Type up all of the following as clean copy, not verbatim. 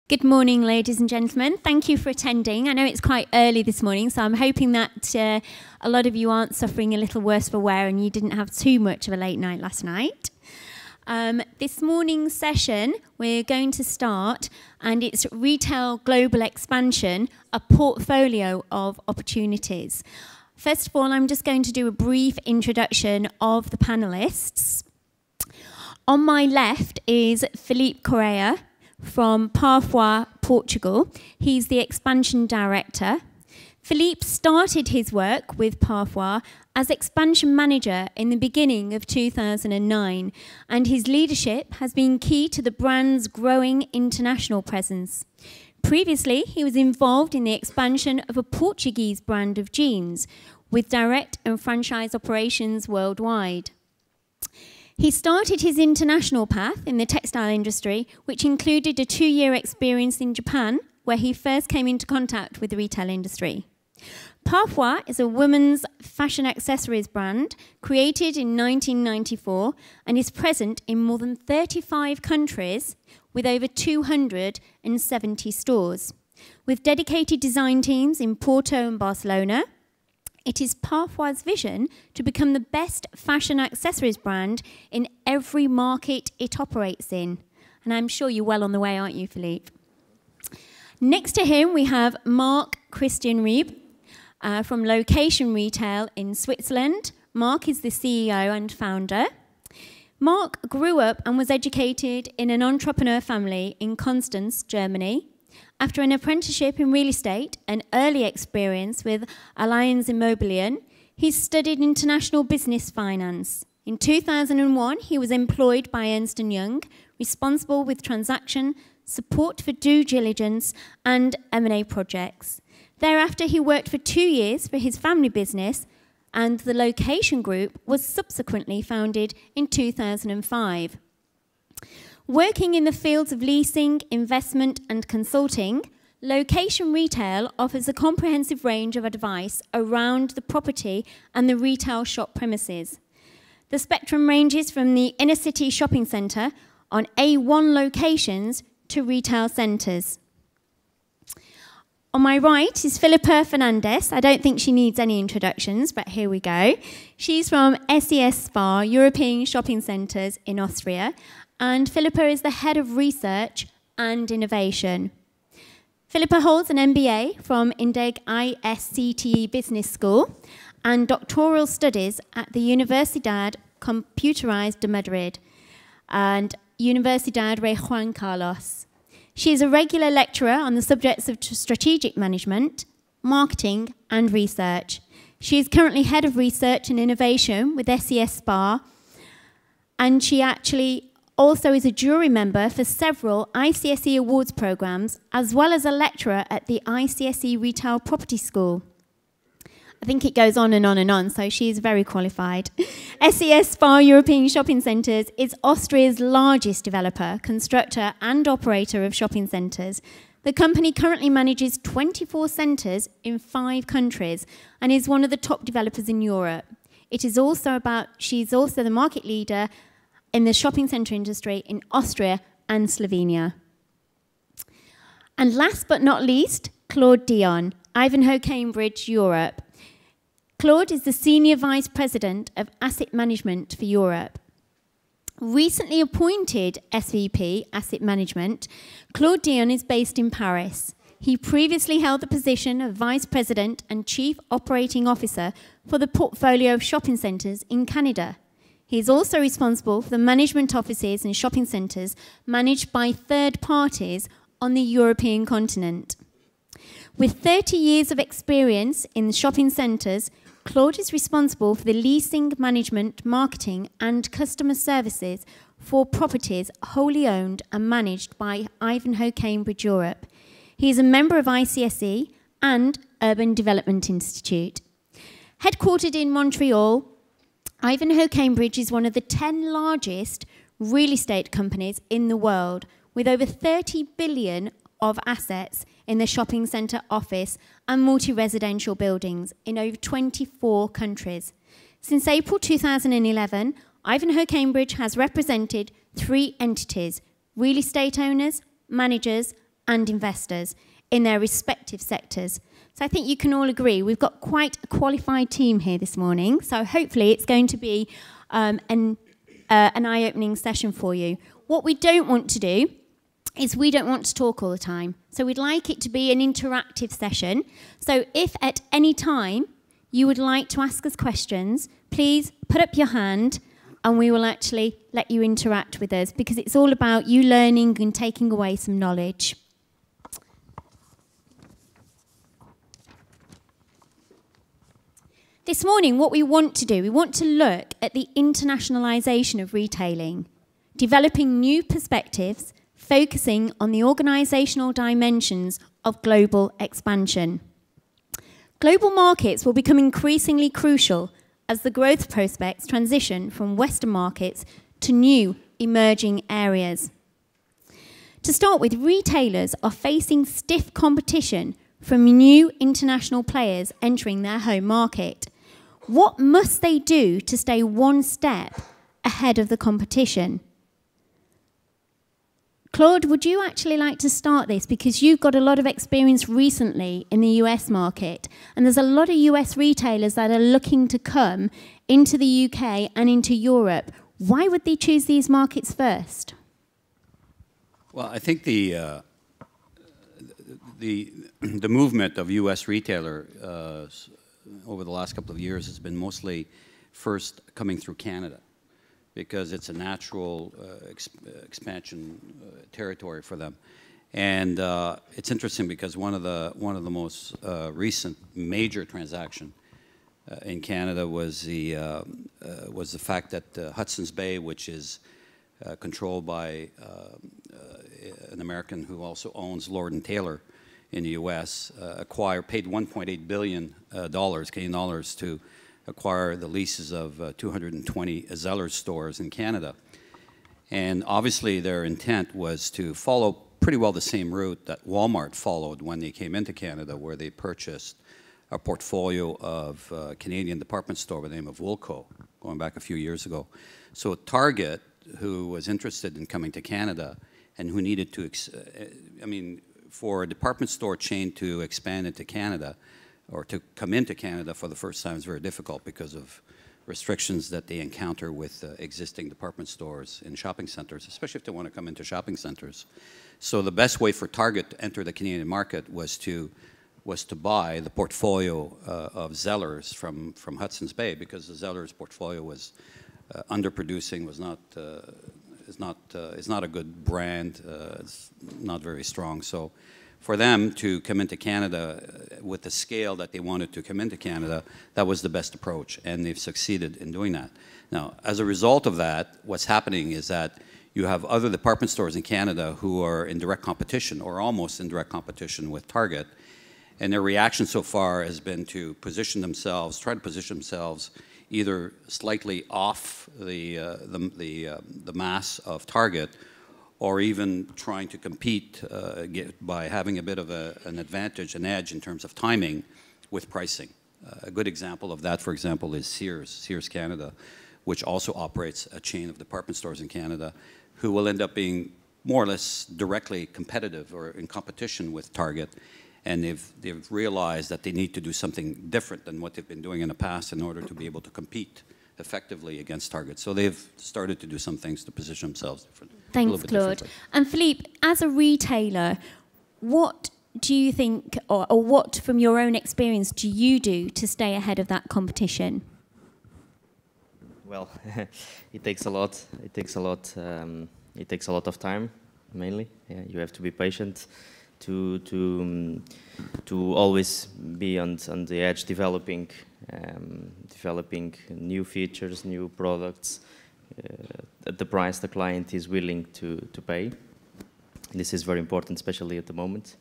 Good morning, ladies and gentlemen. Thank you for attending. I know it's quite early this morning, so I'm hoping that a lot of you aren't suffering a little worse for wear and you didn't have too much of a late night last night. This morning's session, we're going to start, and it's Retail Global Expansion, a portfolio of opportunities. First of all, I'm just going to do a brief introduction of the panellists. On my left is Philippe Correa from Parfois, Portugal. He's the expansion director. Philippe started his work with Parfois as expansion manager in the beginning of 2009, and his leadership has been key to the brand's growing international presence. Previously, he was involved in the expansion of a Portuguese brand of jeans with direct and franchise operations worldwide. He started his international path in the textile industry, which included a 2-year experience in Japan, where he first came into contact with the retail industry. Parfois is a women's fashion accessories brand created in 1994 and is present in more than 35 countries with over 270 stores. With dedicated design teams in Porto and Barcelona, it is Parfois' vision to become the best fashion accessories brand in every market it operates in. And I'm sure you're well on the way, aren't you, Philippe? Next to him, we have Marc-Christian from Location Retail in Switzerland. Marc is the CEO and founder. Marc grew up and was educated in an entrepreneur family in Constance, Germany. After an apprenticeship in real estate and early experience with Allianz Immobilien, he studied international business finance. In 2001, he was employed by Ernst & Young, responsible with transaction, support for due diligence, and M&A projects. Thereafter, he worked for 2 years for his family business, and the Location Group was subsequently founded in 2005. Working in the fields of leasing, investment and consulting, Location Retail offers a comprehensive range of advice around the property and the retail shop premises. The spectrum ranges from the inner city shopping centre on A1 locations to retail centres. On my right is Philippa Fernandez. I don't think she needs any introductions, but here we go. She's from SES Spar, European Shopping Centres in Austria, and Philippa is the head of research and innovation. Philippa holds an MBA from Indeg ISCTE Business School and doctoral studies at the Universidad Computerized de Madrid and Universidad Rey Juan Carlos. She is a regular lecturer on the subjects of strategic management, marketing and research. She is currently head of research and innovation with SES Spar, and she actually also is a jury member for several ICSE awards programs, as well as a lecturer at the ICSE Retail Property School. I think it goes on and on and on, so she is very qualified. SES Spar European Shopping Centres is Austria's largest developer, constructor and operator of shopping centres. The company currently manages 24 centres in 5 countries and is one of the top developers in Europe. She's also the market leader in the shopping centre industry in Austria and Slovenia. And last but not least, Claude Dion, Ivanhoe Cambridge, Europe. Claude is the Senior Vice President of Asset Management for Europe. Recently appointed SVP Asset Management, Claude Dion is based in Paris. He previously held the position of Vice President and Chief Operating Officer for the portfolio of shopping centres in Canada. He is also responsible for the management offices and shopping centres managed by third parties on the European continent. With 30 years of experience in shopping centres, Claude is responsible for the leasing, management, marketing and customer services for properties wholly owned and managed by Ivanhoe Cambridge Europe. He is a member of ICSE and Urban Development Institute. Headquartered in Montreal, Ivanhoe Cambridge is one of the 10 largest real estate companies in the world, with over 30 billion of assets in the shopping centre, office and multi-residential buildings in over 24 countries. Since April 2011, Ivanhoe Cambridge has represented 3 entities: real estate owners, managers and investors in their respective sectors. So I think you can all agree we've got quite a qualified team here this morning. So hopefully it's going to be an eye-opening session for you. What we don't want to do is we don't want to talk all the time. So we'd like it to be an interactive session. So if at any time you would like to ask us questions, please put up your hand and we will actually let you interact with us, because it's all about you learning and taking away some knowledge. This morning, what we want to do, we want to look at the internationalisation of retailing, developing new perspectives, focusing on the organisational dimensions of global expansion. Global markets will become increasingly crucial as the growth prospects transition from Western markets to new emerging areas. To start with, retailers are facing stiff competition from new international players entering their home market. What must they do to stay one step ahead of the competition? Claude, would you actually like to start this? Because you've got a lot of experience recently in the US market, and there's a lot of US retailers that are looking to come into the UK and into Europe. Why would they choose these markets first? Well, I think the movement of US retailer over the last couple of years has been mostly first coming through Canada, because it's a natural expansion territory for them. And it's interesting because one of the most recent major transaction in Canada was the fact that Hudson's Bay, which is controlled by an American who also owns Lord & Taylor in the U.S., paid $1.8 billion Canadian dollars to acquire the leases of 220 Zellers stores in Canada. And obviously their intent was to follow pretty well the same route that Walmart followed when they came into Canada, where they purchased a portfolio of Canadian department store by the name of Woolco, going back a few years ago. So Target, who was interested in coming to Canada and who needed to, for a department store chain to expand into Canada, or to come into Canada for the first time, is very difficult because of restrictions that they encounter with existing department stores in shopping centers, especially if they want to come into shopping centers. So the best way for Target to enter the Canadian market was to buy the portfolio of Zellers from Hudson's Bay, because the Zellers portfolio was underproducing, is not a good brand, it's not very strong. So for them to come into Canada with the scale that they wanted to come into Canada, that was the best approach, and they've succeeded in doing that. Now, as a result of that, what's happening is that you have other department stores in Canada who are in direct competition, or almost in direct competition with Target, and their reaction so far has been to try to position themselves either slightly off the mass of Target, or even trying to compete by having a bit of an advantage, an edge in terms of timing with pricing. A good example of that, for example, is Sears Canada, which also operates a chain of department stores in Canada, who will end up being more or less directly competitive or in competition with Target. And they've realized that they need to do something different than what they've been doing in the past in order to be able to compete effectively against Target. So they've started to do some things to position themselves differently. Thanks, Claude. And Philippe, as a retailer, what do you think, or what from your own experience do you do to stay ahead of that competition? Well, it takes a lot. It takes a lot. It takes a lot of time, mainly. Yeah, you have to be patient to always be on the edge, developing new features, new products at the price the client is willing to pay. This is very important, especially at the moment.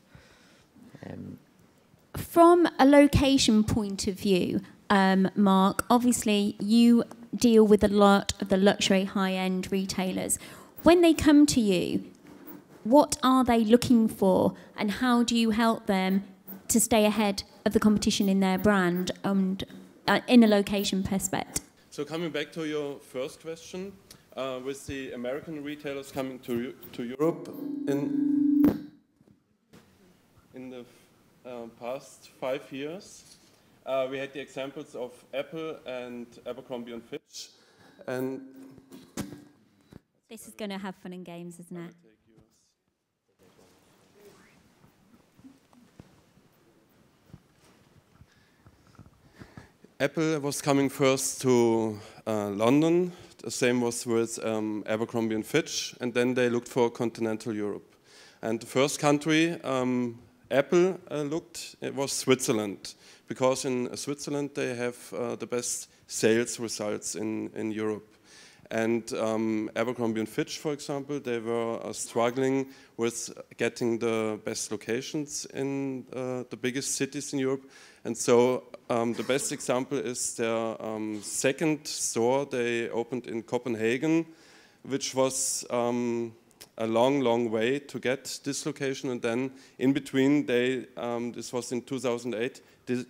From a location point of view, Marc, obviously you deal with a lot of the luxury high-end retailers. When they come to you, what are they looking for, and how do you help them to stay ahead of the competition in their brand and in a location perspective? So coming back to your first question, with the American retailers coming to Europe, past 5 years. We had the examples of Apple and Abercrombie and Fitch. And this is going to have fun and games, isn't it? Apple was coming first to London. The same was with Abercrombie and Fitch, and then they looked for continental Europe. And the first country Apple looked, it was Switzerland, because in Switzerland they have the best sales results in Europe. And Abercrombie and Fitch, for example, they were struggling with getting the best locations in the biggest cities in Europe. And so the best example is their second store they opened in Copenhagen, which was a long, long way to get this location. And then in between, this was in 2008,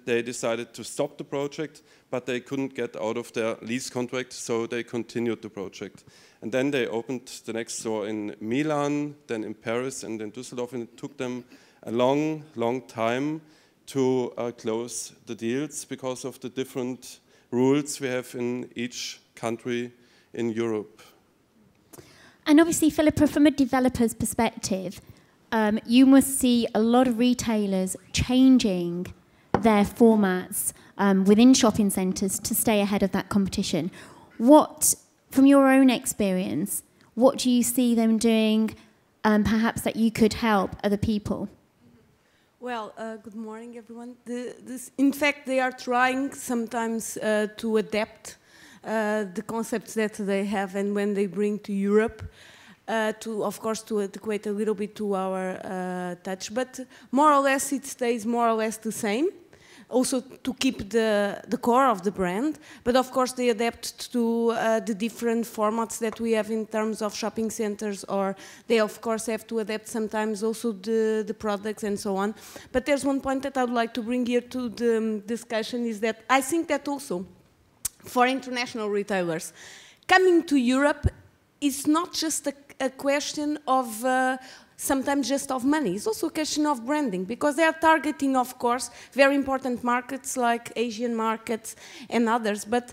they decided to stop the project, but they couldn't get out of their lease contract, so they continued the project. And then they opened the next store in Milan, then in Paris, and in Düsseldorf, and it took them a long, long time to close the deals because of the different rules we have in each country in Europe. And obviously, Philippa, from a developer's perspective, you must see a lot of retailers changing their formats within shopping centres to stay ahead of that competition. What, from your own experience, what do you see them doing perhaps that you could help other people? Well, good morning, everyone. In fact, they are trying sometimes to adapt the concepts that they have and when they bring to Europe, of course, to adequate a little bit to our touch. But more or less, it stays more or less the same. Also to keep the core of the brand, but of course they adapt to the different formats that we have in terms of shopping centers, or they of course have to adapt sometimes also the products and so on. But there's one point that I would like to bring here to the discussion, is that I think that also for international retailers, coming to Europe is not just a question of sometimes just of money. It's also a question of branding, because they are targeting, of course, very important markets like Asian markets and others. But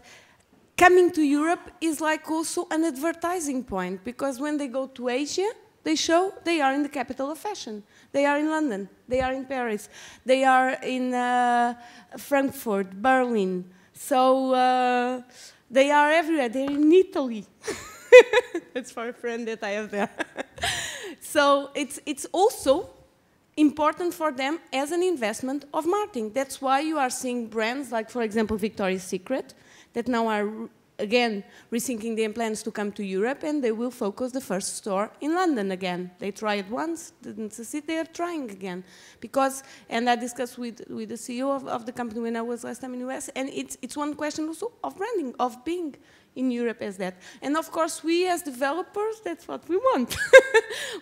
coming to Europe is like also an advertising point, because when they go to Asia, they show they are in the capital of fashion. They are in London, they are in Paris, they are in Frankfurt, Berlin. So they are everywhere. They're in Italy. That's for a friend that I have there. So it's also important for them as an investment of marketing. That's why you are seeing brands like, for example, Victoria's Secret, that now are, again, rethinking their plans to come to Europe, and they will focus the first store in London again. They tried once, didn't succeed, they are trying again. Because, and I discussed with the CEO of the company when I was last time in the US, and it's one question also of branding, of being in Europe as that. And of course, we as developers, that's what we want.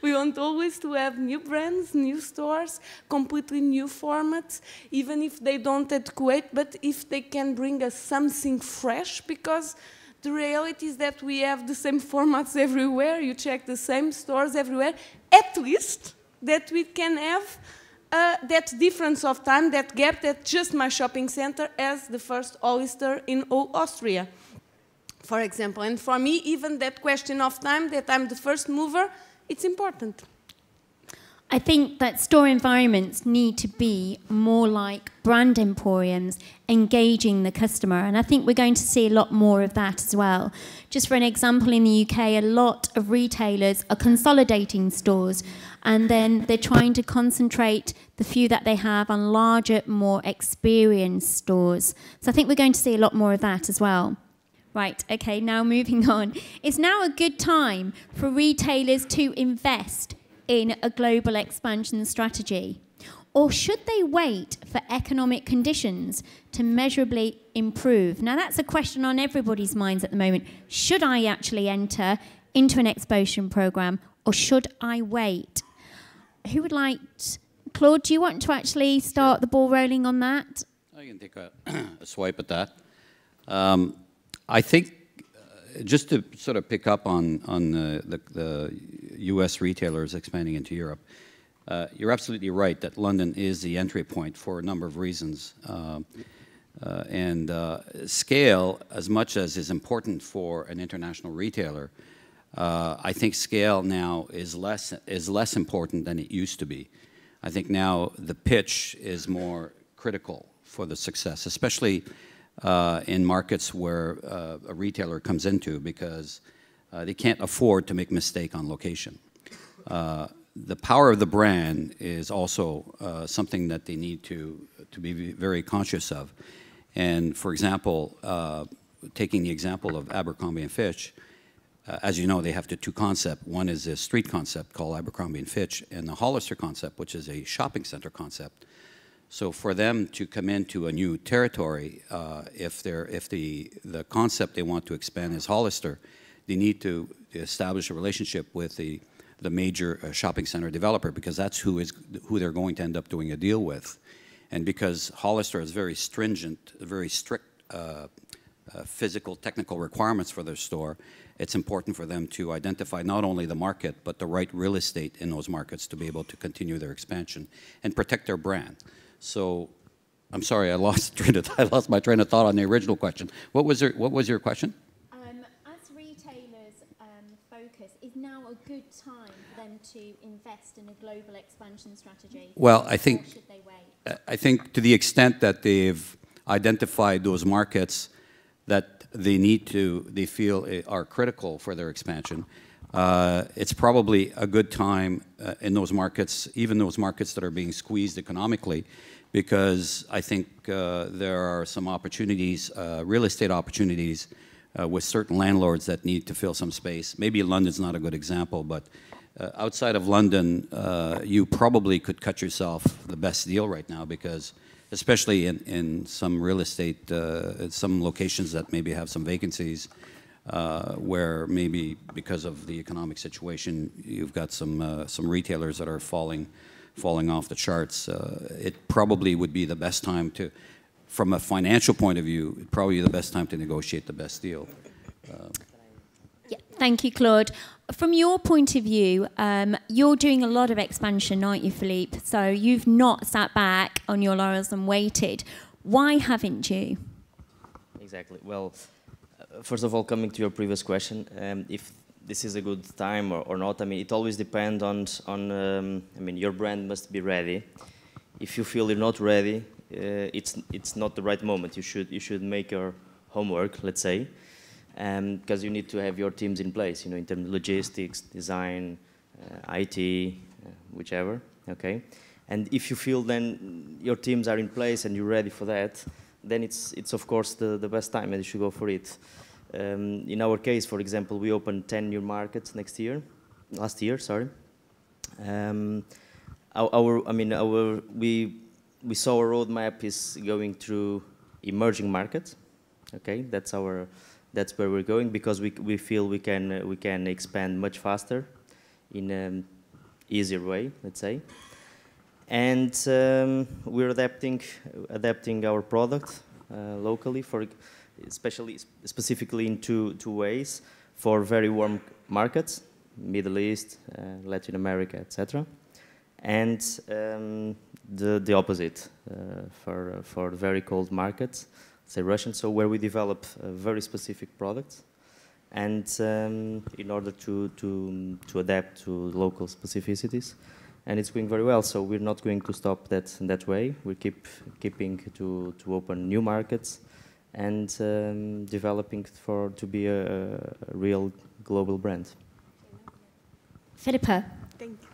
We want always to have new brands, new stores, completely new formats, even if they don't adequate, but if they can bring us something fresh, because the reality is that we have the same formats everywhere, you check the same stores everywhere, at least that we can have that difference of time, that gap, that just my shopping center as the first Hollister in Austria, for example. And for me, even that question of time, that I'm the first mover, it's important. I think that store environments need to be more like brand emporiums, engaging the customer. And I think we're going to see a lot more of that as well. Just for an example, in the UK, a lot of retailers are consolidating stores, and then they're trying to concentrate the few that they have on larger, more experienced stores. So I think we're going to see a lot more of that as well. Right, okay, now moving on. It's now a good time for retailers to invest in a global expansion strategy. Or should they wait for economic conditions to measurably improve? Now, that's a question on everybody's minds at the moment. Should I actually enter into an expansion program, or should I wait? Who would like... Claude, do you want to actually start the ball rolling on that? I can take a swipe at that. I think, just to sort of pick up on the US retailers expanding into Europe, You're absolutely right that London is the entry point for a number of reasons. Scale, as much as is important for an international retailer, I think scale now is less important than it used to be. I think now the pitch is more critical for the success, especially in markets where a retailer comes into, because they can't afford to make a mistake on location. The power of the brand is also something that they need to be very conscious of. And for example, taking the example of Abercrombie and Fitch, as you know, they have the two concepts. One is a street concept called Abercrombie and Fitch, and the Hollister concept, which is a shopping center concept. So for them to come into a new territory, if the concept they want to expand is Hollister, they need to establish a relationship with the major shopping center developer, because that's who they're going to end up doing a deal with. And because Hollister has very stringent, very strict physical, technical requirements for their store, it's important for them to identify not only the market, but the right real estate in those markets to be able to continue their expansion and protect their brand. So, I'm sorry, I lost my train of thought on the original question. What was your question? As retailers focus, is now a good time for them to invest in a global expansion strategy? Well, or should they wait? I think to the extent that they've identified those markets that they feel are critical for their expansion, it's probably a good time in those markets, even those markets that are being squeezed economically, because I think there are some opportunities, real estate opportunities, with certain landlords that need to fill some space. Maybe London's not a good example, but outside of London, you probably could cut yourself the best deal right now, because especially in some real estate, some locations that maybe have some vacancies, where maybe because of the economic situation, you've got some retailers that are falling off the charts. It probably would be the best time to, from a financial point of view, probably the best time to negotiate the best deal. Yeah, thank you, Claude. From your point of view, you're doing a lot of expansion, aren't you, Philippe? So you've not sat back on your laurels and waited. Why haven't you? Exactly. Well, first of all, coming to your previous question, if this is a good time or not, I mean, it always depends on I mean, your brand must be ready. If you feel you're not ready, it's not the right moment. You should make your homework, let's say, because you need to have your teams in place, you know, in terms of logistics, design, IT, whichever, okay? And if you feel then your teams are in place and you're ready for that, then it's of course the best time, and you should go for it. In our case, for example, we opened 10 new markets last year, sorry. We saw our roadmap is going through emerging markets. Okay, that's where we're going, because we feel we can expand much faster in an easier way, let's say. And we're adapting our product locally, specifically in two ways: for very warm markets, Middle East, Latin America, etc., and the opposite for very cold markets, say Russian. So where we develop very specific products, and in order to adapt to local specificities. And it's going very well, so we're not going to stop that way. We keeping to open new markets and developing to be a real global brand. Philippa. Thank you.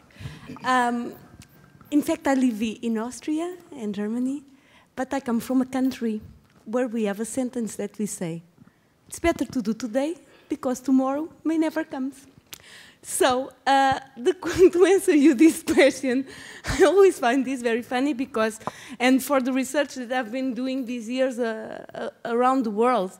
In fact, I live in Austria and Germany, but I come from a country where we have a sentence that we say, it's better to do today because tomorrow may never comes. So, to answer you this question, I always find this very funny because, and for the research that I've been doing these years around the world,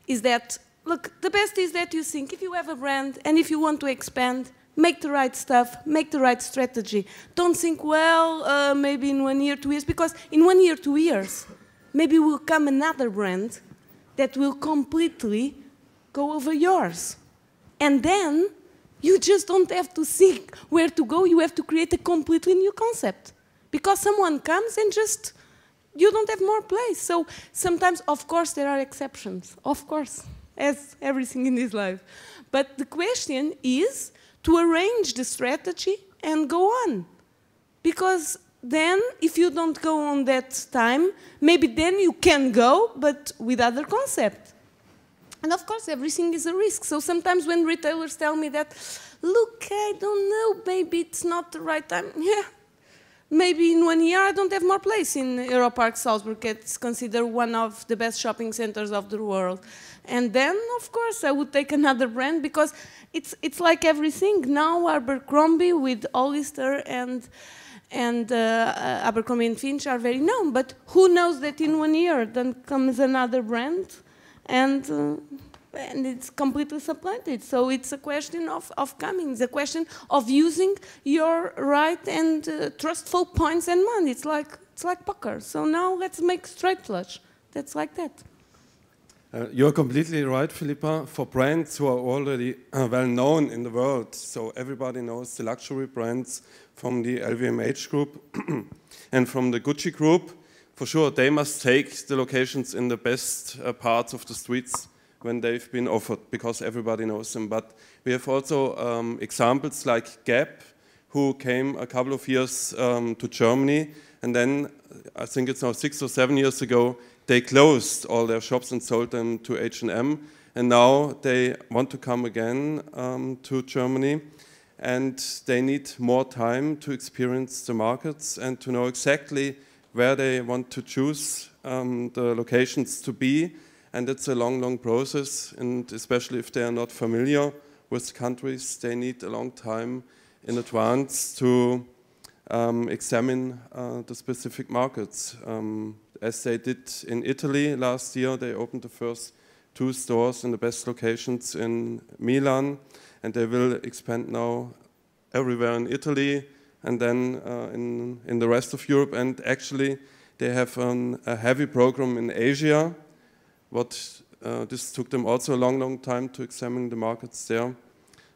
is that, look, the best is that you think, if you have a brand and if you want to expand, make the right stuff, make the right strategy. Don't think, well, maybe in 1 year, 2 years, because in 1 year, 2 years, maybe will come another brand that will completely go over yours. And then You just don't have to think where to go. You have to create a completely new concept. Because someone comes and just, you don't have more place. So sometimes, of course, there are exceptions. Of course, as everything in this life. But the question is to arrange the strategy and go on. Because then, if you don't go on that time, maybe then you can go, but with other concept. And of course, everything is a risk. So sometimes when retailers tell me that, look, I don't know, maybe it's not the right time. Yeah, maybe in 1 year I don't have more place in Europark Salzburg. It's considered one of the best shopping centers of the world. And then, of course, I would take another brand because it's like everything. Now Abercrombie with Hollister and Abercrombie and Fitch are very known. But who knows that in 1 year then comes another brand and it's completely supplanted. So it's a question of coming. It's a question of using your right and trustful points and money. It's like poker. So now let's make straight flush. That's like that. You're completely right, Philippa. For brands who are already well known in the world, so everybody knows the luxury brands from the LVMH group and from the Gucci group, for sure they must take the locations in the best parts of the streets when they've been offered, because everybody knows them. But we have also examples like Gap, who came a couple of years to Germany, and then I think it's now 6 or 7 years ago, they closed all their shops and sold them to H&M, and now they want to come again to Germany, and they need more time to experience the markets and to know exactly where they want to choose the locations to be. And it's a long, long process, and especially if they are not familiar with countries, they need a long time in advance to examine the specific markets. As they did in Italy last year, they opened the first 2 stores in the best locations in Milan, and they will expand now everywhere in Italy and then in the rest of Europe. And actually, they have a heavy program in Asia. This took them also a long, long time to examine the markets there.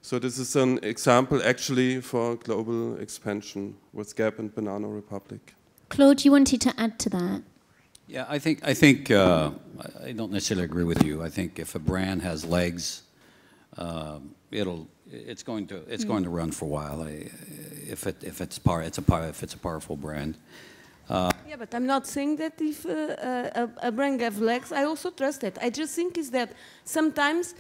So this is an example actually for global expansion with Gap and Banana Republic. Claude, you wanted to add to that? Yeah, I think I don't necessarily agree with you. I think if a brand has legs, it's going to run for a while. If it's a powerful brand. Yeah, but I'm not saying that if a brand has legs, I also trust that. I just think is that sometimes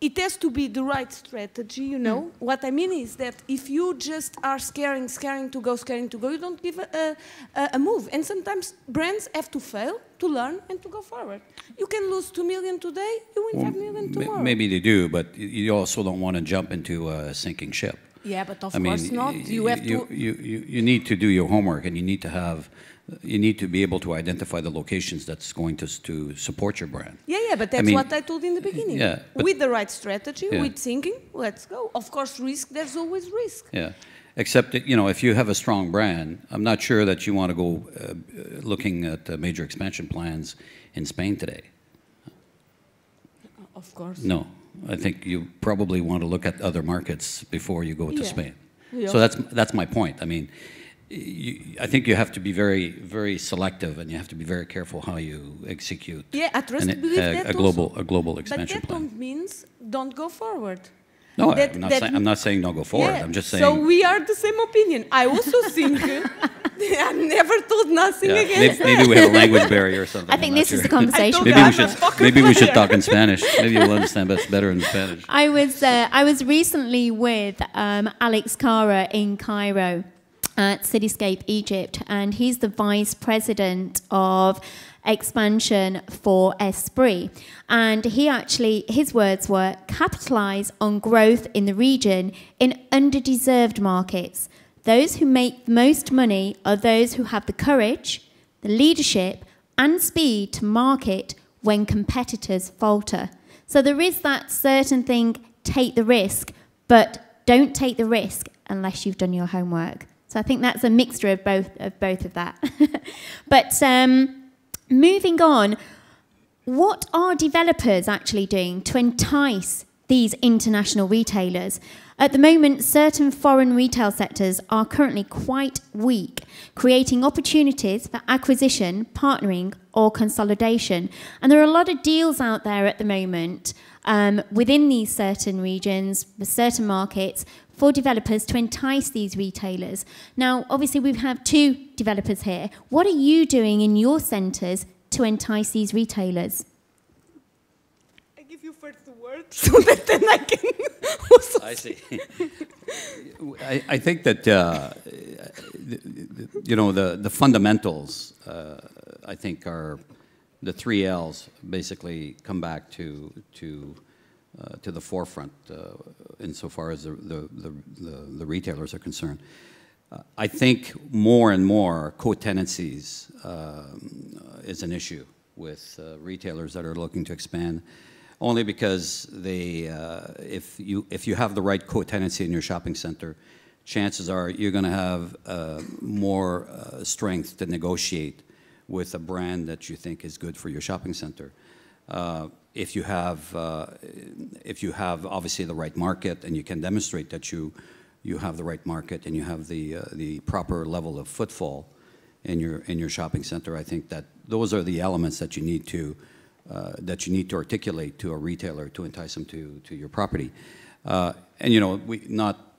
it has to be the right strategy, you know. What I mean is that if you just are scaring to go, you don't give a move. And sometimes brands have to fail, to learn, and to go forward. You can lose 2 million today, you win 5 million tomorrow. Maybe they do, but you also don't want to jump into a sinking ship. Yeah, but of course not. You have to. You need to do your homework, and you need to be able to identify the locations that's going to support your brand. Yeah, but that's what I told in the beginning. Yeah, with the right strategy, with thinking, let's go. Of course, risk. There's always risk. Yeah, except that, if you have a strong brand, I'm not sure that you want to go looking at major expansion plans in Spain today. Of course. No. I think you probably want to look at other markets before you go to Spain. Yeah. So that's my point. I mean, I think you have to be very, very selective, and you have to be very careful how you execute. Yeah, I trust believe that a global expansion but that plan. don't means don't go forward. No, I'm not saying don't go forward. Yeah, I'm just saying. So we are the same opinion. I also think I never told nothing against that. Maybe we have a language barrier or something. I think this is the conversation. Maybe we should talk in Spanish. Maybe you'll understand better in Spanish. I was recently with Alex Cara in Cairo at Cityscape Egypt, and he's the vice president of expansion for Esprit. And his words were, capitalize on growth in the region in underdeserved markets. Those who make the most money are those who have the courage, the leadership, and speed to market when competitors falter. So there is that certain thing, take the risk, but don't take the risk unless you've done your homework. So I think that's a mixture of both of that. But moving on, what are developers actually doing to entice these international retailers. At the moment, certain foreign retail sectors are currently quite weak, creating opportunities for acquisition, partnering, or consolidation. And there are a lot of deals out there at the moment within these certain regions, the certain markets, for developers to entice these retailers. Now, obviously, we have two developers here. What are you doing in your centres to entice these retailers? First the word so that then I can also I see. I think that you know, the fundamentals I think are the 3 L's basically come back to the forefront insofar as the retailers are concerned. I think more and more co-tenancies is an issue with retailers that are looking to expand. Only because they, if you have the right co-tenancy in your shopping center, chances are you're going to have more strength to negotiate with a brand that you think is good for your shopping center. If you have obviously the right market and you can demonstrate that you have the right market and you have the proper level of footfall in your shopping center, I think that those are the elements that you need to articulate to a retailer to entice them to your property. And you know,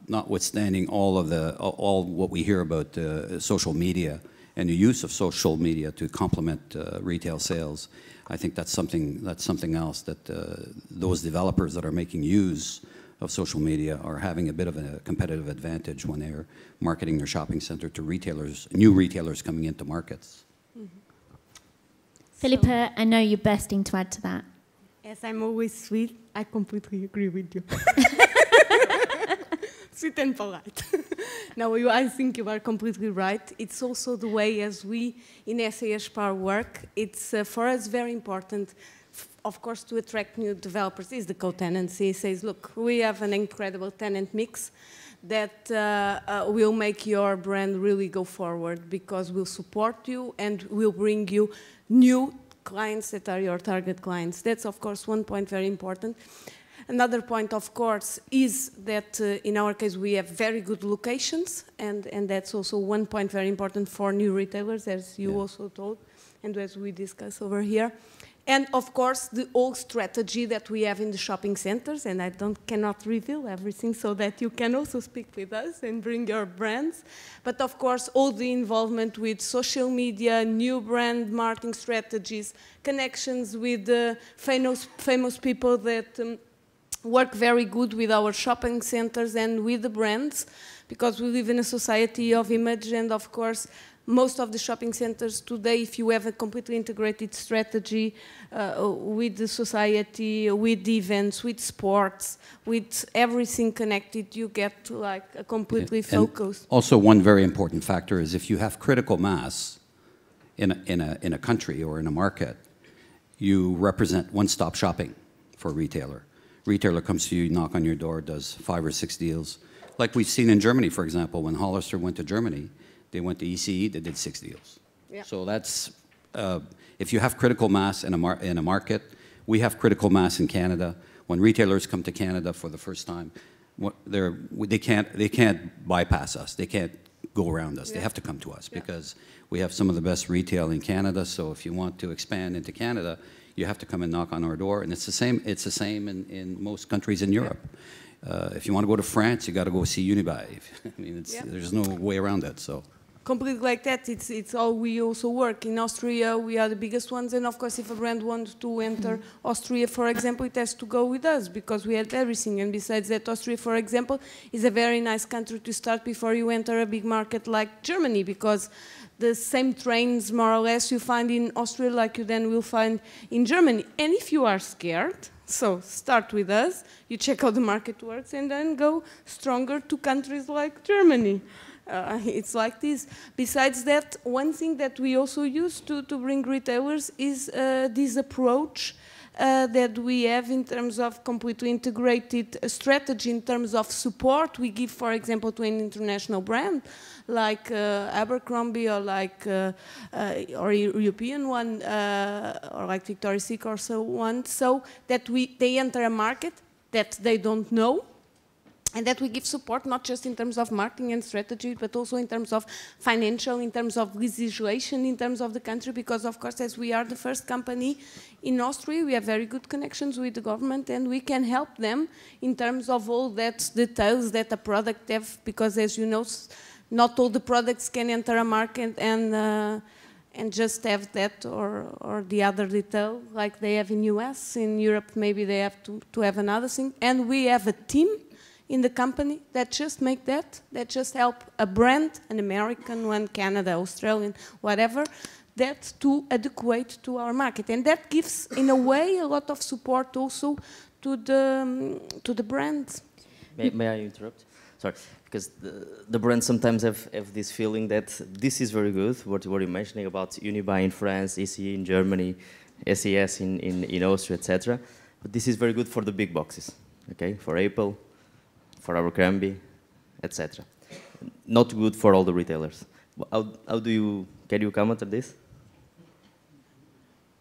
notwithstanding all what we hear about social media and the use of social media to complement retail sales, I think that's something else that those developers that are making use of social media are having a bit of a competitive advantage when they're marketing their shopping center to retailers, new retailers coming into markets. Philippa, I know you're bursting to add to that. As I'm always sweet, I completely agree with you. Sweet and polite. No, I think you are completely right. It's also the way as we in SAS Power work. It's for us very important, of course, to attract new developers is the co-tenancy. It says, look, we have an incredible tenant mix that will make your brand really go forward because we'll support you and we'll bring you new clients that are your target clients. That's, of course, one point very important. Another point, of course, is that in our case we have very good locations, and that's also one point very important for new retailers, as you also told, and as we discuss over here. And of course, the whole strategy that we have in the shopping centers, and I cannot reveal everything so that you can also speak with us and bring your brands. But of course, all the involvement with social media, new brand marketing strategies, connections with famous people that work very good with our shopping centers and with the brands, because we live in a society of image, and of course, most of the shopping centers today, if you have a completely integrated strategy with the society, with the events, with sports, with everything connected, you get like a completely focused. Also, one very important factor is if you have critical mass in a country or in a market, you represent one-stop shopping for a retailer. Retailer comes to you, knock on your door, does 5 or 6 deals. Like we've seen in Germany, for example, when Hollister went to Germany, they went to ECE, they did 6 deals. Yeah. So that's, if you have critical mass in a market, we have critical mass in Canada. When retailers come to Canada for the first time, they can't bypass us. They can't go around us. Yeah. They have to come to us because we have some of the best retail in Canada. So if you want to expand into Canada, you have to come and knock on our door. And it's the same in most countries in Europe. If you want to go to France, you got to go see Unibail. I mean, there's no way around it. So. Completely like that. It's how we also work. In Austria, we are the biggest ones, and of course, if a brand wants to enter Austria, for example, it has to go with us because we have everything. And besides that, Austria, for example, is a very nice country to start before you enter a big market like Germany, because the same trains, more or less, you find in Austria like you then will find in Germany. And if you are scared, so start with us, you check how the market works, and then go stronger to countries like Germany. It's like this. Besides that, one thing that we also use to bring retailers is this approach that we have in terms of completely integrated strategy in terms of support we give, for example, to an international brand like Abercrombie or like or European one or like Victoria's Secret or so on, so that they enter a market, that they don't know. And that we give support not just in terms of marketing and strategy, but also in terms of financial, in terms of legislation, in terms of the country, because of course, as we are the first company in Austria, we have very good connections with the government, and we can help them in terms of all that details that a product have, because as you know, not all the products can enter a market and just have that or the other detail like they have in US. In Europe, maybe they have to have another thing. And we have a team in the company that just make that just help a brand, an American one, Canada, Australian, whatever, that to adequate to our market. And that gives, in a way, a lot of support also to the brands. May I interrupt? Sorry, because the brands sometimes have this feeling that this is very good, what you're mentioning about Unibuy in France, ECE in Germany, SES in Austria, etc. But this is very good for the big boxes, okay, for Apple, for Abercrombie, etc. Not good for all the retailers. How do you, can you comment on this?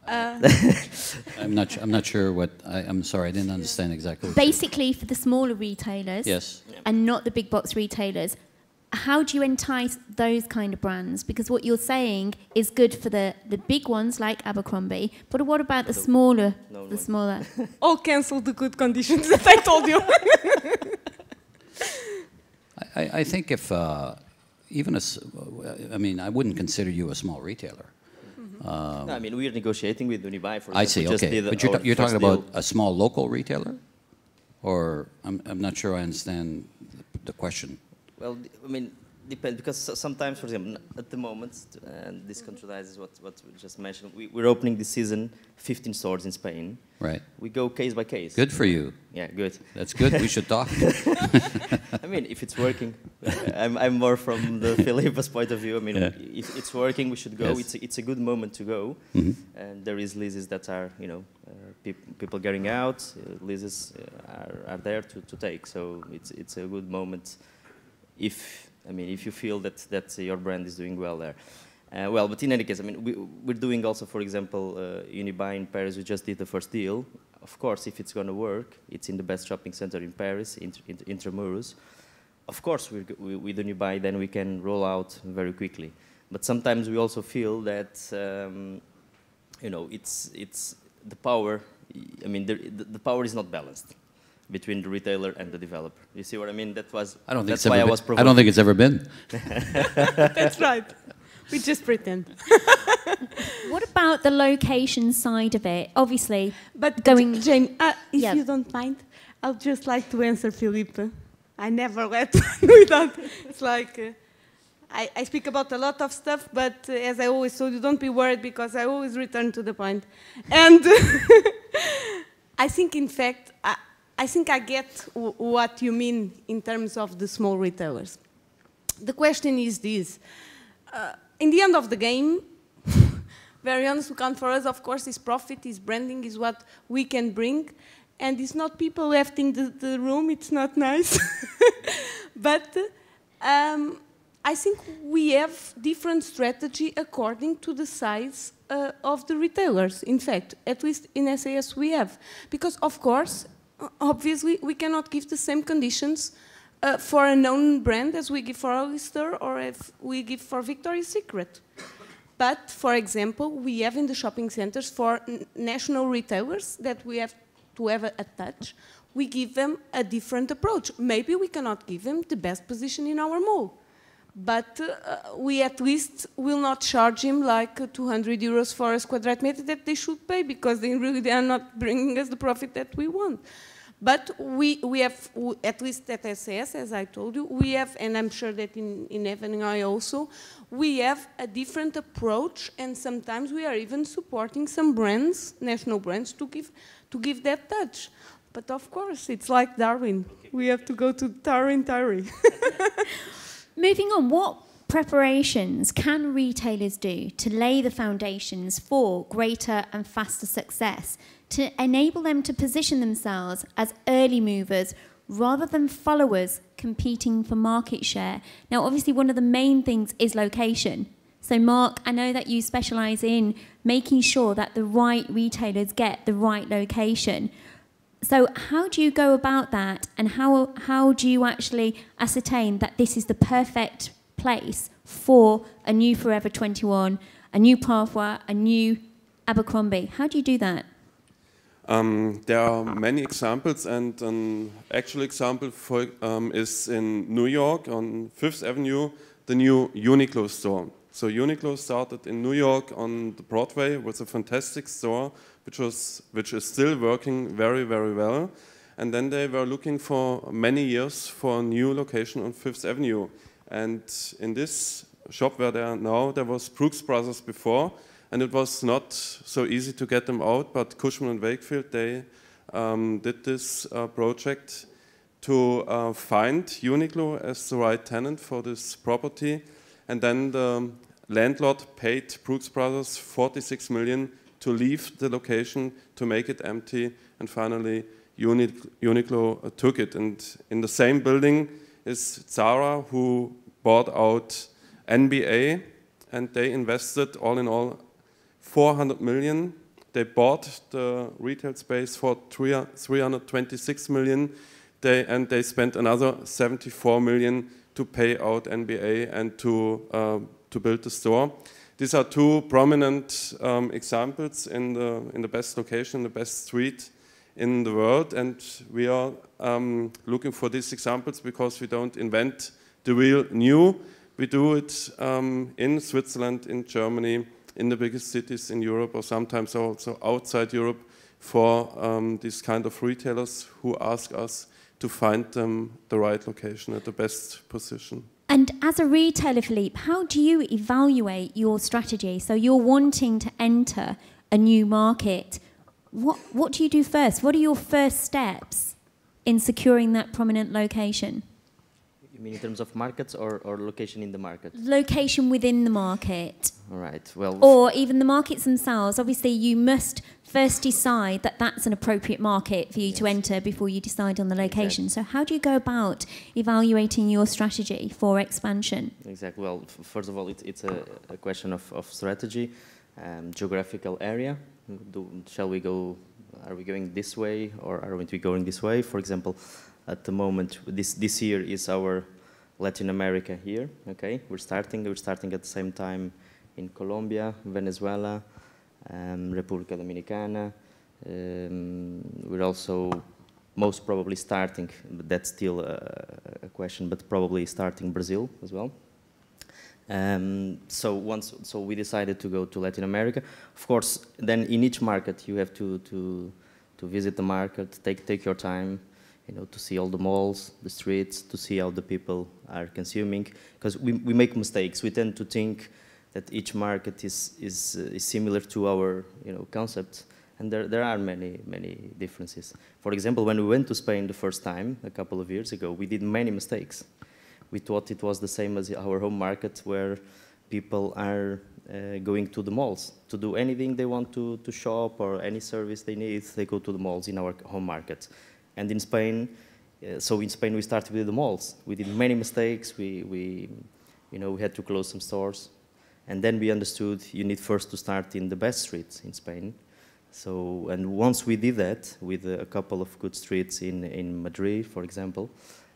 I'm not sure what, I'm sorry, I didn't understand exactly. Basically, for the smaller retailers, yes, and not the big box retailers, how do you entice those kind of brands? Because what you're saying is good for the big ones like Abercrombie, but what about the smaller? Smaller? All cancel the good conditions that I told you. I think if even I mean, I wouldn't consider you a small retailer. No, I mean, we're negotiating with Unibuy, for example. I see, okay. But you're talking about a small local retailer? Or I'm not sure I understand the question. Well, I mean, depends, because sometimes, for example, at the moment, and this contradicts what we just mentioned, we're opening this season 15 stores in Spain. Right. We go case by case. Good for you. Yeah, good. That's good. We should talk. I mean, if it's working, I'm more from the Philippa's point of view. I mean, if it's working, we should go. Yes. It's a good moment to go. Mm-hmm. And there is leases that are, you know, people getting out. Leases are there to take. So it's a good moment. If you feel that your brand is doing well there. Well, but in any case, I mean, we're doing also, for example, Unibuy in Paris. We just did the first deal. Of course, if it's going to work, it's in the best shopping center in Paris, Intramuros. Of course, with Unibuy, then we can roll out very quickly. But sometimes we also feel that, you know, it's the power. I mean, the power is not balanced between the retailer and the developer. You see what I mean? That's why I was provoking. I don't think it's ever been. That's right. We just pretend. What about the location side of it? Obviously, but going... Jane, if you don't mind, I'll just like to answer Philippe. I never let without. It's like I speak about a lot of stuff, but as I always told you, don't be worried because I always return to the point. And I think, in fact, I think I get what you mean in terms of the small retailers. The question is this. In the end of the game, very honest, who count for us, of course, is profit, is branding, is what we can bring. And it's not people left in the room, it's not nice. But I think we have different strategy according to the size of the retailers. In fact, at least in SAS we have. Because, of course, obviously, we cannot give the same conditions for a known brand as we give for Hollister or if we give for Victoria's Secret. But, for example, we have in the shopping centers for national retailers that we have to have a touch, we give them a different approach. Maybe we cannot give them the best position in our mall, but we at least will not charge him like 200 euros for a square meter that they should pay because they are not bringing us the profit that we want. But we have, at least at SAS, as I told you, we have, and I'm sure that in Evan and I also, we have a different approach, and sometimes we are even supporting some brands, national brands, to give that touch. But of course, it's like Darwin. We have to go to Darwin. Moving on, what preparations can retailers do to lay the foundations for greater and faster success, to enable them to position themselves as early movers rather than followers competing for market share? Now, obviously, one of the main things is location. So, Marc, I know that you specialise in making sure that the right retailers get the right location. So how do you go about that, and how do you actually ascertain that this is the perfect place for a new Forever 21, a new Parfois, a new Abercrombie? How do you do that? There are many examples, and an actual example is in New York on 5th Avenue, the new Uniqlo store. So Uniqlo started in New York on the Broadway with a fantastic store, which is still working very, very well. And then they were looking for many years for a new location on 5th Avenue. And in this shop where they are now, there was Brooks Brothers before, and it was not so easy to get them out, but Cushman & Wakefield, they did this project to find Uniqlo as the right tenant for this property. And then the landlord paid Brooks Brothers 46 million to leave the location, to make it empty, and finally Uniqlo took it. And in the same building is Zara, who bought out NBA, and they invested all in all 400 million. They bought the retail space for 326 million, and they spent another 74 million to pay out NBA and to build the store. These are two prominent examples in the best location, the best street in the world, and we are looking for these examples because we don't invent the wheel new. We do it in Switzerland, in Germany, in the biggest cities in Europe, or sometimes also outside Europe, for these kind of retailers who ask us to find them the right location at the best position. And as a retailer, Philippe, how do you evaluate your strategy? So you're wanting to enter a new market. What do you do first? What are your first steps in securing that prominent location? You mean in terms of markets or location in the market? Location within the market. All right, well... Or even the markets themselves. Obviously, you must first decide that that's an appropriate market for you to enter before you decide on the location. Exactly. So how do you go about evaluating your strategy for expansion? Exactly. Well, first of all, it's a question of strategy, geographical area. Shall we go? Are we going this way, or are we going this way? For example, at the moment, this year is our Latin America year. Okay, we're starting at the same time in Colombia, Venezuela, República Dominicana. We're also most probably starting, but that's still a question, but probably starting Brazil as well. So we decided to go to Latin America. Of course, then in each market you have to visit the market, take your time, you know, to see all the malls, the streets, to see how the people are consuming. Because we make mistakes. We tend to think that each market is similar to our, you know, concepts, and there are many differences. For example, when we went to Spain the first time a couple of years ago, we did many mistakes. We thought it was the same as our home market, where people are going to the malls to do anything they want to shop, or any service they need. They go to the malls in our home market. And in Spain, so in Spain we started with the malls. We did many mistakes. We had to close some stores, and then we understood you need first to start in the best streets in Spain. So, and once we did that with a couple of good streets in Madrid, for example,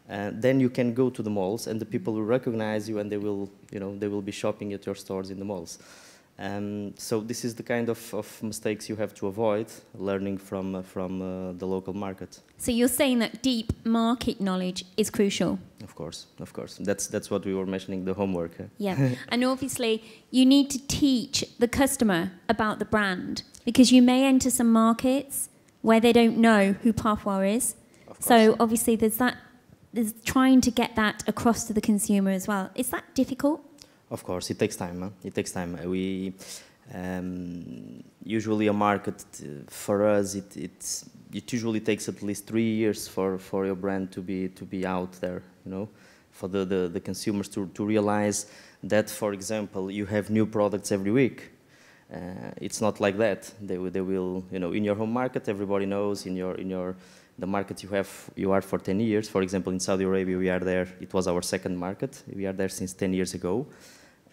then you can go to the malls, and the people will recognize you, and they will be shopping at your stores in the malls. So this is the kind of mistakes you have to avoid, learning from the local market. So you're saying that deep market knowledge is crucial? Of course. That's what we were mentioning, the homework. Yeah, and obviously you need to teach the customer about the brand, because you may enter some markets where they don't know who Parfois is. So obviously there's trying to get that across to the consumer as well. Is that difficult? Of course, it takes time. Huh? It takes time. We usually a market for us, it usually takes at least 3 years for your brand to be out there. You know, for the consumers to realize that, for example, you have new products every week. It's not like that. They will, you know, in your home market, everybody knows. The market you are for 10 years. For example, in Saudi Arabia, we are there. It was our second market. We are there since 10 years ago.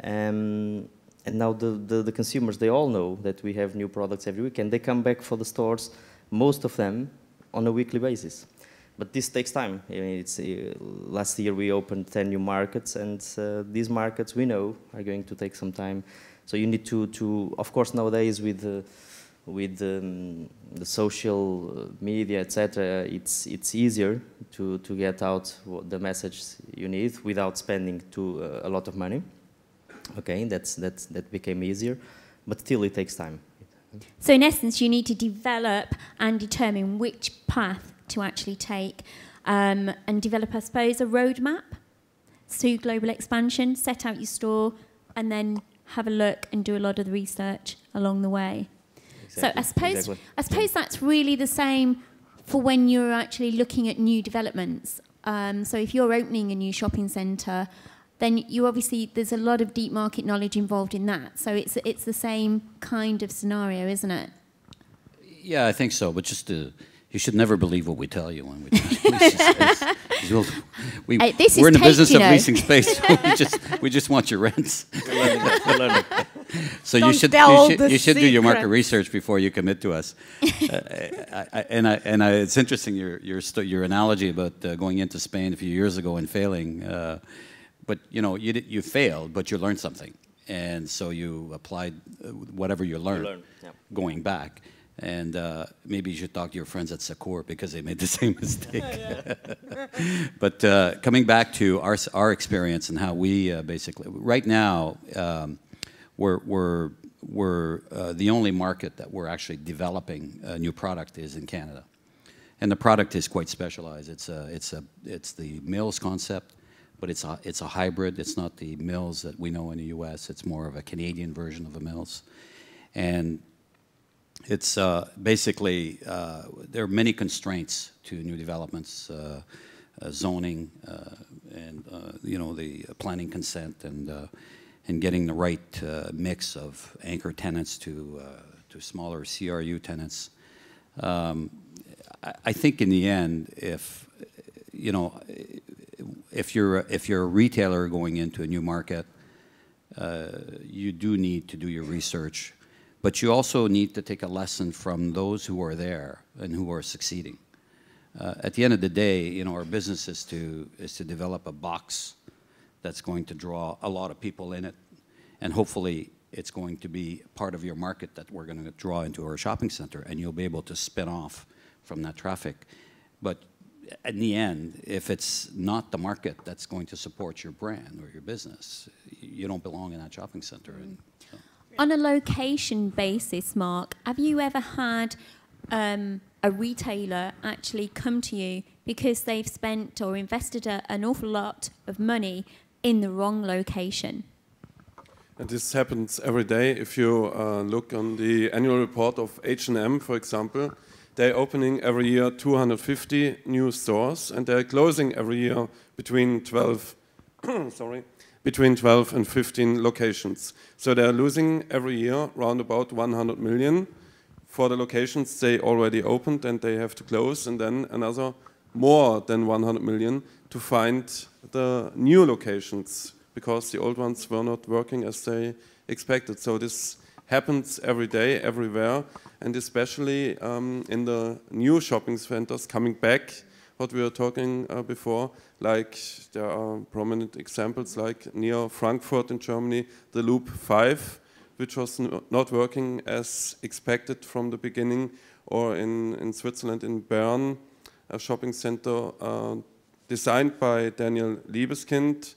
And now the consumers, they all know that we have new products every week, and they come back for the stores. Most of them on a weekly basis. But this takes time. I mean, it's, last year we opened 10 new markets, and these markets we know are going to take some time. So you need to of course, nowadays with the social media, etc., it's easier to get out the message you need without spending a lot of money. Okay, that became easier, but still it takes time. So in essence, you need to develop and determine which path to actually take, and develop, I suppose, a roadmap to global expansion, set out your store, and then have a look and do a lot of the research along the way. Exactly. So I suppose that's really the same for when you're actually looking at new developments. So if you're opening a new shopping centre, then you obviously, there's a lot of deep market knowledge involved in that. So it's the same kind of scenario, isn't it? Yeah, I think so. But just you should never believe what we tell you when we tell you. We're in the business of leasing space. So we just want your rents. So you should do your market research before you commit to us. It's interesting your analogy about going into Spain a few years ago and failing. But you failed, but you learned something, and so you applied whatever you learned going back. And maybe you should talk to your friends at Secours because they made the same mistake. But coming back to our experience and how we basically right now we're the only market that we're actually developing a new product is in Canada, and the product is quite specialized. It's the Mills concept. But it's a hybrid. It's not the Mills that we know in the U.S. It's more of a Canadian version of a Mills. And it's basically, there are many constraints to new developments, zoning, and the planning consent, and getting the right mix of anchor tenants to smaller CRU tenants. I think in the end, if you're a retailer going into a new market, you do need to do your research, but you also need to take a lesson from those who are there and who are succeeding. At the end of the day, our business is to develop a box that's going to draw a lot of people in it, and hopefully it's going to be part of your market that we're going to draw into our shopping center, and you'll be able to spin off from that traffic. But in the end, if it's not the market that's going to support your brand or your business, you don't belong in that shopping center. And so. On a location basis, Marc, have you ever had a retailer actually come to you because they've spent or invested an awful lot of money in the wrong location? And this happens every day. If you look on the annual report of H&M, for example, they're opening every year 250 new stores, and they're closing every year between 12 and 15 locations. So they're losing every year around about 100 million for the locations they already opened, and they have to close, and then another more than 100 million to find the new locations because the old ones were not working as they expected. So this happens every day, everywhere, and especially in the new shopping centers coming back, what we were talking before, like there are prominent examples like near Frankfurt in Germany, the Loop 5, which was not working as expected from the beginning, or in Switzerland, in Bern, a shopping center designed by Daniel Liebeskind.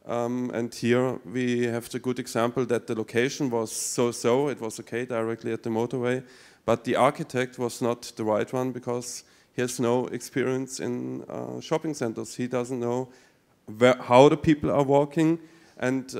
And here we have the good example that the location was so-so, it was okay directly at the motorway, but the architect was not the right one because he has no experience in shopping centers. He doesn't know how the people are walking, and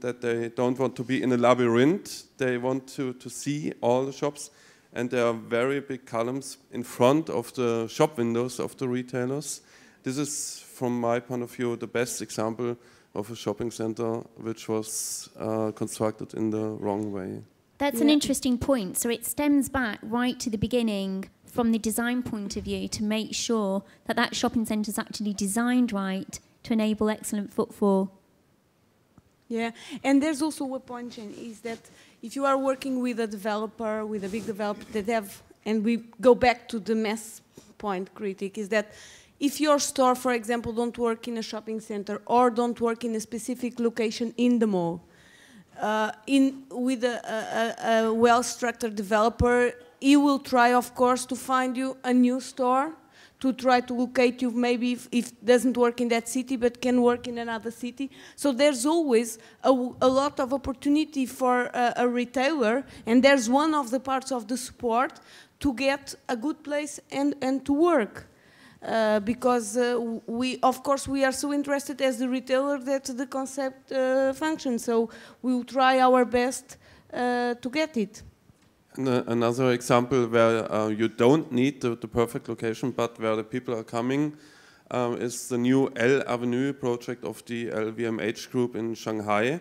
that they don't want to be in a labyrinth. They want to see all the shops, and there are very big columns in front of the shop windows of the retailers. This is, from my point of view, the best example of a shopping center which was constructed in the wrong way. That's an interesting point. So it stems back right to the beginning from the design point of view to make sure that that shopping centre is actually designed right to enable excellent footfall. Yeah, and there's also a point, Jen, is that if you are working with a developer, with a big developer that have, and we go back to the mass point, critic, is that if your store, for example, don't work in a shopping center or don't work in a specific location in the mall, with a well-structured developer, he will try, of course, to find you a new store, to try to locate you maybe if it doesn't work in that city but can work in another city. So there's always a lot of opportunity for a retailer, and there's one of the parts of the support to get a good place and to work. Because of course, we are so interested as the retailer that the concept functions. So we will try our best to get it. Another example where you don't need the perfect location, but where the people are coming, is the new L Avenue project of the LVMH group in Shanghai.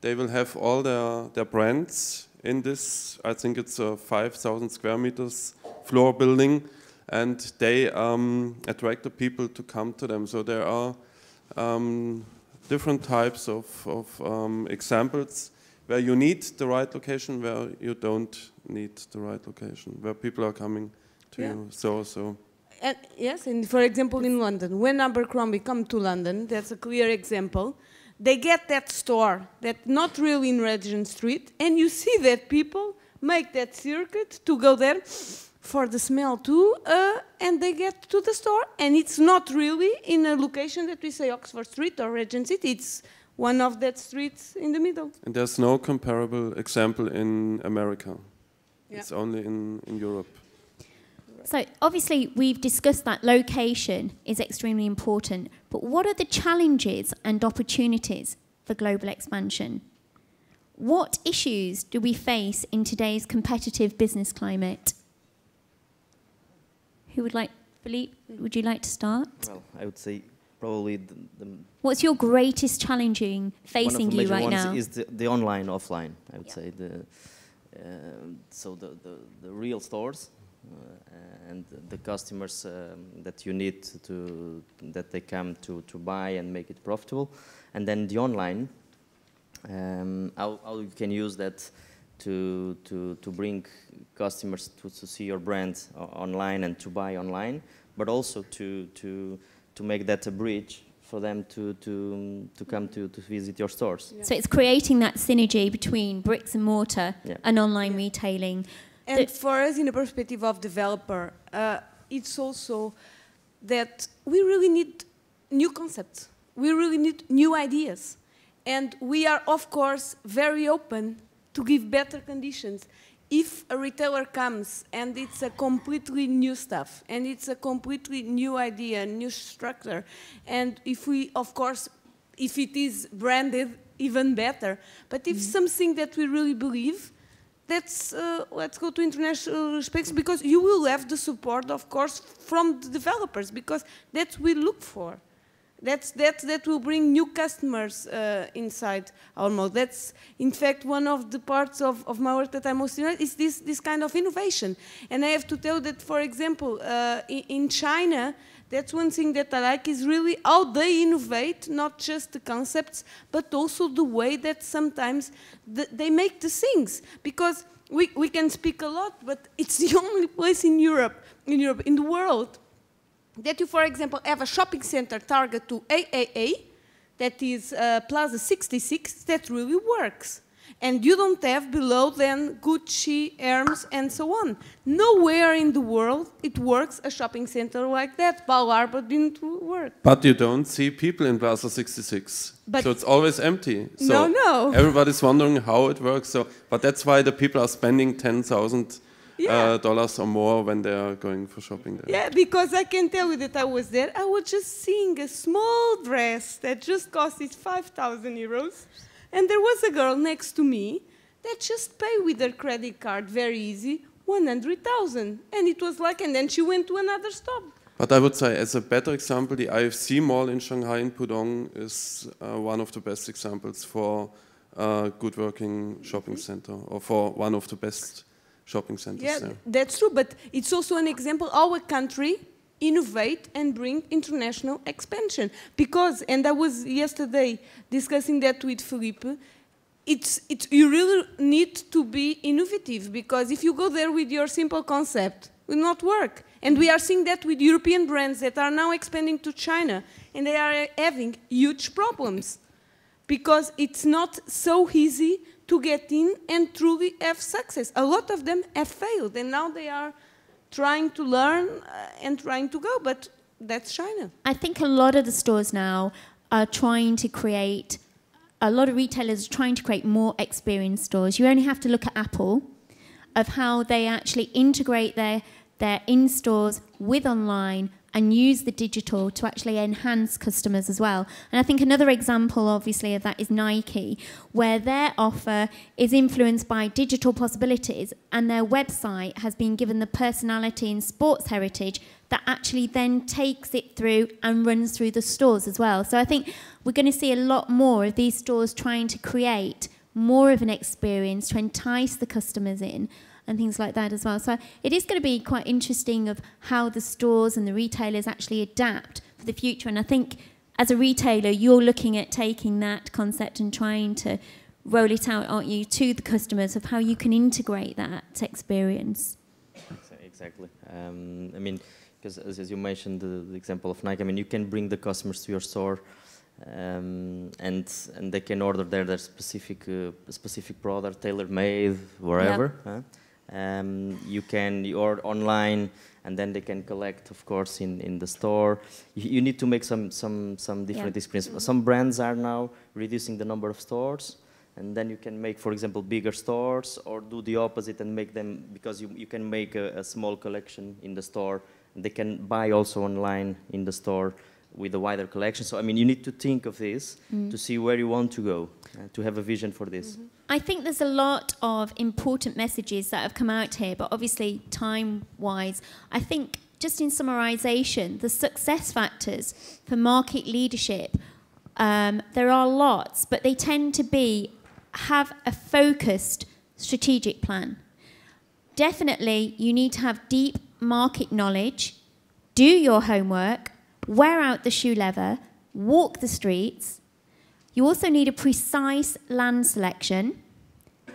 They will have all their brands in this, I think it's a 5,000 square meters floor building, and they attract the people to come to them. So there are different types of examples where you need the right location, where you don't need the right location, where people are coming to you. So. Yes, and for example in London, when Abercrombie come to London, that's a clear example. They get that store that's not really in Regent Street, and you see that people make that circuit to go there for the smell too, and they get to the store, and it's not really in a location that we say Oxford Street or Regent City. It's one of that streets in the middle. And there's no comparable example in America. Yeah. It's only in Europe. So obviously we've discussed that location is extremely important, but what are the challenges and opportunities for global expansion? What issues do we face in today's competitive business climate? Who would like, Philippe, would you like to start? Well, I would say probably the what's your greatest challenging facing you right now? Is the online, offline, I would say. So the real stores and the customers that you need that they come to buy and make it profitable. And then the online, how you can use that to bring customers to see your brand online and to buy online, but also to make that a bridge for them to come to visit your stores. Yeah. So it's creating that synergy between bricks and mortar and online retailing. And for us, in the perspective of developer, it's also that we really need new concepts. We really need new ideas. And we are, of course, very open to give better conditions. If a retailer comes and it's a completely new stuff, and it's a completely new idea, new structure, and if we, of course, if it is branded, even better. But if something that we really believe, let's go to international space, because you will have the support, of course, from the developers, because that's what we look for. That will bring new customers inside our mode. That's, in fact, one of the parts of my work that I'm most interested in, is this kind of innovation. And I have to tell that, for example, in China, that's one thing that I like, is really how they innovate, not just the concepts, but also the way that sometimes they make the things. Because we can speak a lot, but it's the only place in the world, that you, for example, have a shopping center target to AAA, that is Plaza 66, that really works. And you don't have below then Gucci, Hermes, and so on. Nowhere in the world it works, a shopping center like that. Bal Harbour didn't work. But you don't see people in Plaza 66. But so it's always empty. So no. Everybody's wondering how it works. So, but that's why the people are spending $10,000 dollars or more when they are going for shopping there. Yeah, because I can tell you that I was there. I was just seeing a small dress that just costed 5,000 euros. And there was a girl next to me that just paid with her credit card, very easy, 100,000. And it was like, and then she went to another stop. But I would say, as a better example, the IFC mall in Shanghai in Pudong is one of the best examples for a good working shopping center, or for one of the best shopping centers there. That's true, but it's also an example how a country innovate and bring international expansion. Because, and I was yesterday discussing that with Philippe, you really need to be innovative, because if you go there with your simple concept, it will not work. And we are seeing that with European brands that are now expanding to China, and they are having huge problems because it's not so easy to get in and truly have success. A lot of them have failed, and now they are trying to learn and trying to go, but that's China. I think a lot of the stores now are trying to create, a lot of retailers are trying to create more experience stores. You only have to look at Apple, of how they actually integrate their in-stores with online and use the digital to actually enhance customers as well. And I think another example, obviously, of that is Nike, where their offer is influenced by digital possibilities, and their website has been given the personality and sports heritage that actually then takes it through and runs through the stores as well. So I think we're going to see a lot more of these stores trying to create more of an experience to entice the customers in, and things like that as well. So it is going to be quite interesting of how the stores and the retailers actually adapt for the future. And I think as a retailer, you're looking at taking that concept and trying to roll it out, aren't you, to the customers of how you can integrate that experience. Exactly. I mean, because as you mentioned, the example of Nike, I mean, you can bring the customers to your store, and they can order their specific product, tailor-made, wherever. Yep. You can order online, and then they can collect, of course, in the store. You need to make some different experience. Some brands are now reducing the number of stores, and then you can make, for example, bigger stores, or do the opposite and make them, because you can make a small collection in the store. They can buy also online in the store with a wider collection. So, I mean, you need to think of this to see where you want to go, to have a vision for this. I think there's a lot of important messages that have come out here, but obviously time-wise, I think just in summarisation, the success factors for market leadership, there are lots, but they tend to have a focused strategic plan. Definitely, you need to have deep market knowledge, do your homework, wear out the shoe leather, walk the streets. You also need a precise land selection,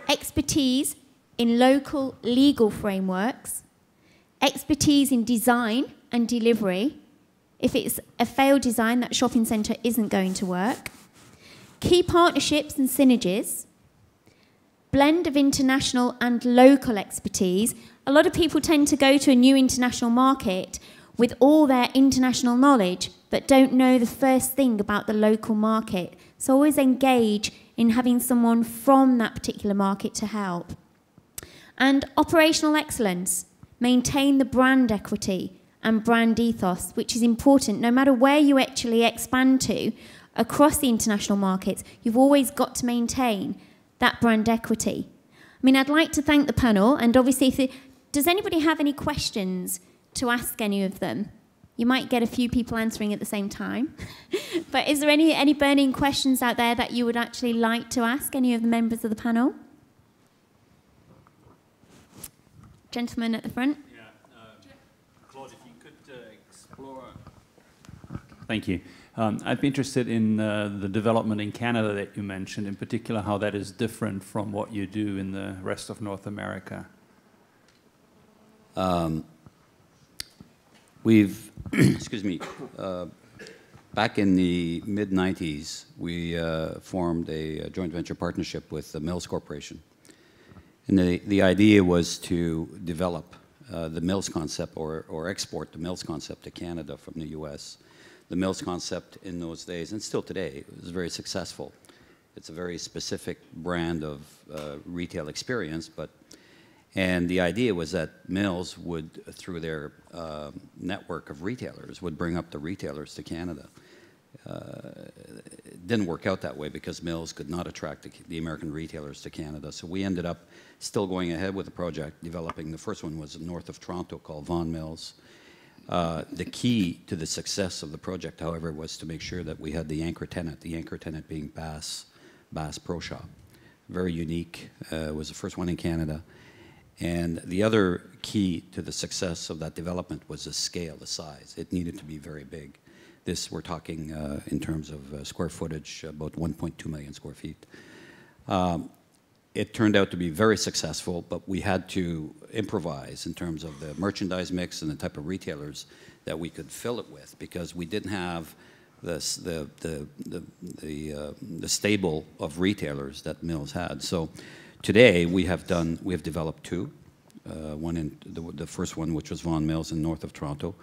expertise in local legal frameworks, expertise in design and delivery. If it's a failed design, that shopping centre isn't going to work. Key partnerships and synergies, blend of international and local expertise. A lot of people tend to go to a new international market with all their international knowledge, but don't know the first thing about the local market. So always engage in having someone from that particular market to help. And operational excellence. Maintain the brand equity and brand ethos, which is important. No matter where you actually expand to across the international markets, you've always got to maintain that brand equity. I mean, I'd like to thank the panel, and obviously, does anybody have any questions to ask any of them? You might get a few people answering at the same time. But is there any burning questions out there that you would actually like to ask any of the members of the panel? Gentleman at the front. Yeah, Claude, if you could explore... Thank you. I'd be interested in the development in Canada that you mentioned, in particular how that is different from what you do in the rest of North America. We've, excuse me, back in the mid-90s, we formed a joint venture partnership with the Mills Corporation. And the idea was to develop the Mills concept or export the Mills concept to Canada from the US. The Mills concept in those days, and still today, was very successful. It's a very specific brand of retail experience, and the idea was that Mills would, through their network of retailers, would bring up the retailers to Canada. It didn't work out that way because Mills could not attract the American retailers to Canada. So we ended up still going ahead with the project, developing. The first one was north of Toronto called Vaughan Mills. The key to the success of the project, however, was to make sure that we had the anchor tenant being Bass Pro Shop. Very unique, was the first one in Canada. And the other key to the success of that development was the scale, the size. It needed to be very big. This, we're talking in terms of square footage, about 1.2 million square feet. it turned out to be very successful, but we had to improvise in terms of the merchandise mix and the type of retailers that we could fill it with, because we didn't have the stable of retailers that Mills had. So today we have developed two. One in the first one, which was Vaughan Mills in north of Toronto.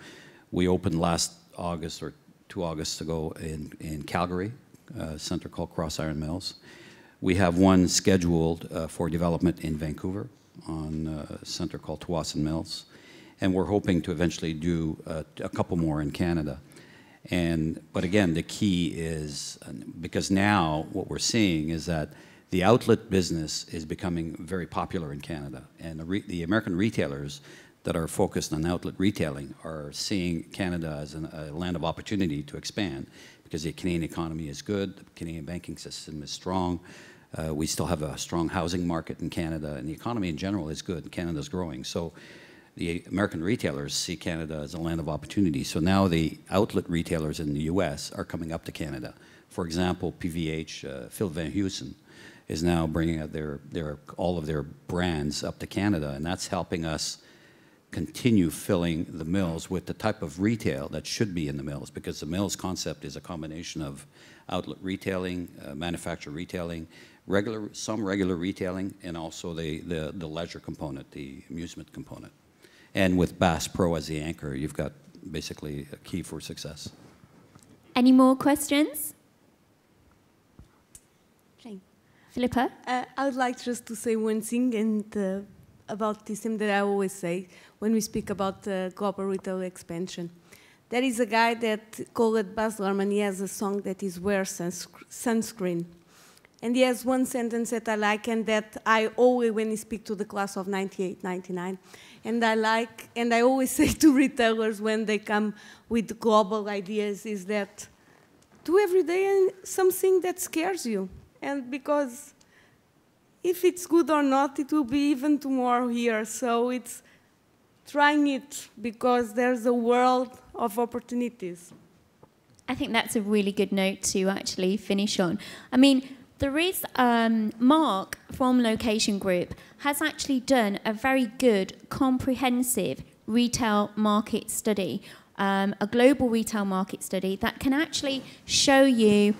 We opened last August or 2 Augusts ago in Calgary, a center called Cross Iron Mills. We have one scheduled for development in Vancouver on a center called Tsawwassen Mills. And we're hoping to eventually do a couple more in Canada. But again, the key is, because now what we're seeing is that the outlet business is becoming very popular in Canada. And the American retailers that are focused on outlet retailing are seeing Canada as a land of opportunity to expand, because the Canadian economy is good, the Canadian banking system is strong, we still have a strong housing market in Canada, and the economy in general is good, Canada's growing. So the American retailers see Canada as a land of opportunity. So now the outlet retailers in the US are coming up to Canada. For example, PVH, Phil Van Heusen, is now bringing out all of their brands up to Canada, and that's helping us continue filling the mills with the type of retail that should be in the mills, because the mills concept is a combination of outlet retailing, manufacturer retailing, some regular retailing, and also the leisure component, the amusement component. And with Bass Pro as the anchor, you've got basically a key for success. Any more questions? Philippa? I would like just to say one thing about this thing that I always say when we speak about global retail expansion. There is a guy that called Baz Luhrmann. He has a song that is Wear Sunscreen. And he has one sentence that I like, and that I always, when I speak to the class of 98, 99, and I always say to retailers when they come with global ideas, is that do every day something that scares you. And because if it's good or not, it will be even tomorrow here. So it's trying it, because there's a world of opportunities. I think that's a really good note to actually finish on. I mean, there is, Marc from Location Group has actually done a very good, comprehensive retail market study, a global retail market study that can actually show you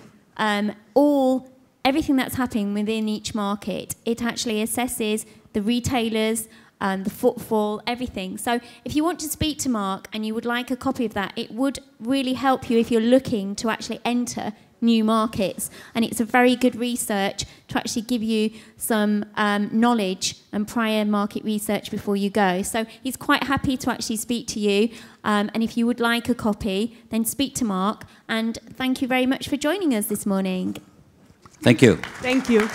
everything that's happening within each market. It actually assesses the retailers, the footfall, everything. So if you want to speak to Marc and you would like a copy of that, it would really help you if you're looking to actually enter new markets. And it's a very good research to actually give you some knowledge and prior market research before you go. So he's quite happy to actually speak to you. And if you would like a copy, then speak to Marc. And thank you very much for joining us this morning. Thank you. Thank you.